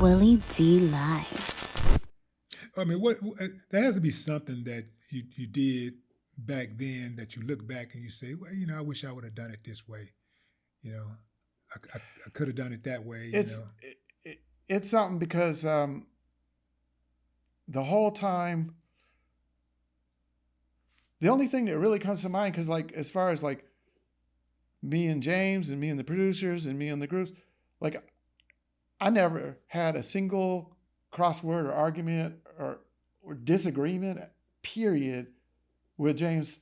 Willie D Live. I mean, what there has to be something that you did back then that you look back and you say, well, I wish I would have done it this way. You know, I could have done it that way. It's it's something because the whole time, the only thing that really comes to mind, because like as far as like me and James and me and the producers and me and the groups, like I never had a single crossword or argument or disagreement, period, with James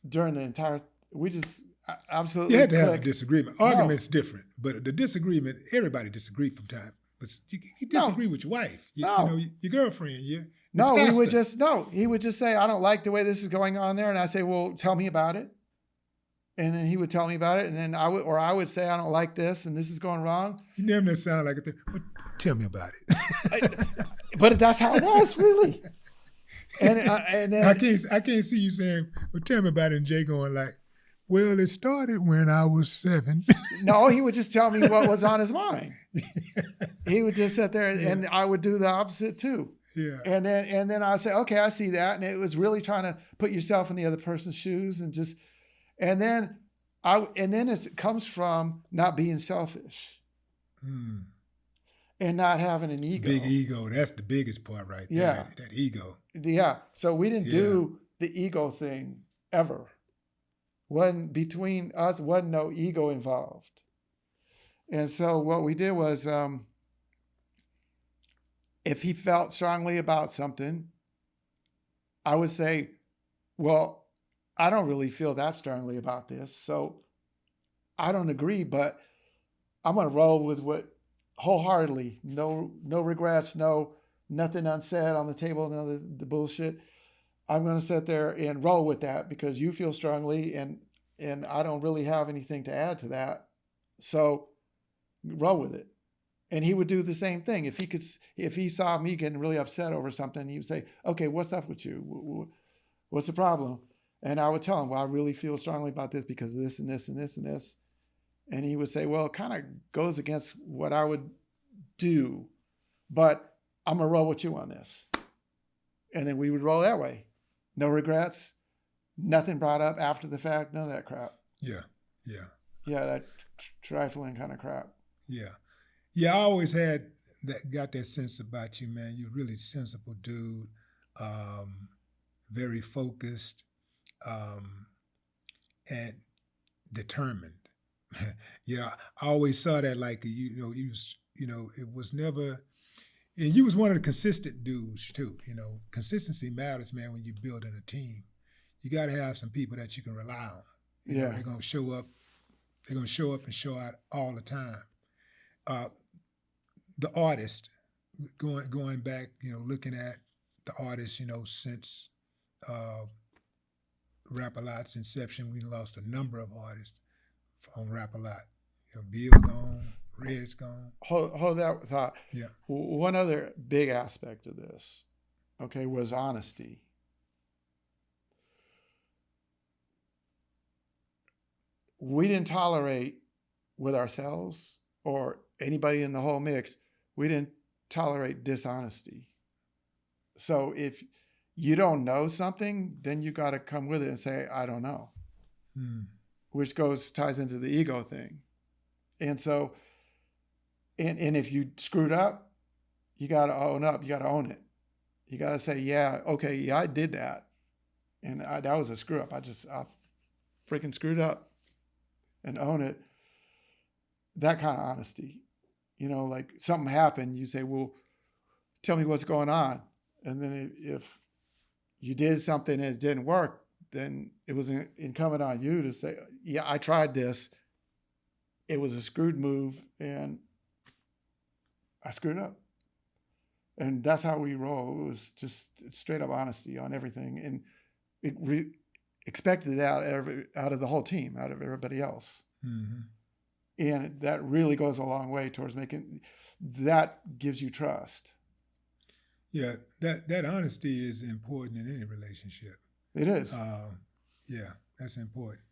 during the entire. We just absolutely. You had to have a click. disagreement. Argument's different, but the disagreement, everybody disagree from time. But you disagree with your wife, your girlfriend, No, pastor. he would just say, I don't like the way this is going on there. And I say, well, tell me about it. And then he would tell me about it. And then I would say, I don't like this and this is going wrong. You never sound like it. Well, tell me about it. But that's how it was, really. And then I can't see you saying, well, tell me about it. And Jay going like, well, it started when I was 7. No, he would just tell me what was on his mind. He would just sit there and I would do the opposite too. Yeah. And then I say, okay, I see that. And it was really trying to put yourself in the other person's shoes and then it comes from not being selfish and not having an ego. Big ego. That's the biggest part right there. Yeah. That ego. Yeah. So we didn't do the ego thing ever. Between us, wasn't no ego involved. And so what we did was, if he felt strongly about something, I would say, well, I don't really feel that strongly about this. So I don't agree, but I'm going to roll with what wholeheartedly, no regrets, nothing unsaid on the table, none of the bullshit. I'm going to sit there and roll with that because you feel strongly and I don't really have anything to add to that. So roll with it. And he would do the same thing. If he saw me getting really upset over something, he would say, okay, what's up with you? What's the problem? And I would tell him, well, I really feel strongly about this because of this and this and this and this. And he would say, well, it kind of goes against what I would do, but I'm going to roll with you on this. And then we would roll that way. No regrets, nothing brought up after the fact, none of that crap. Yeah. Yeah, that trifling kind of crap. Yeah. Yeah, I always got that sense about you, man. You're a really sensible dude, very focused, and determined. Yeah, I always saw that like, it was never, and you was one of the consistent dudes too. Consistency matters, man, when you're building a team. You got to have some people that you can rely on. They're going to show up. They're going to show up and show out all the time. The artist, going back, looking at the artist, since Rap-A-Lot's inception, we lost a number of artists on Rap-A-Lot. Bill gone, Red's gone. Hold that thought. Yeah. One other big aspect of this, okay, was honesty. We didn't tolerate with ourselves or anybody in the whole mix, we didn't tolerate dishonesty. So if you don't know something, then you got to come with it and say, I don't know, which ties into the ego thing. And so, and if you screwed up, you got to own up. You got to own it. You got to say, yeah, okay, yeah, I did that. And that was a screw up. I freaking screwed up and own it. That kind of honesty, like something happened, you say, well, tell me what's going on. And then if you did something and it didn't work, then it was incumbent on you to say, yeah, I tried this. It was a screwed move and I screwed up. And that's how we roll. It was just straight up honesty on everything. And it expected that out of the whole team, out of everybody else. Mm-hmm. And that really goes a long way towards that gives you trust. Yeah, that honesty is important in any relationship. It is. Yeah, that's important.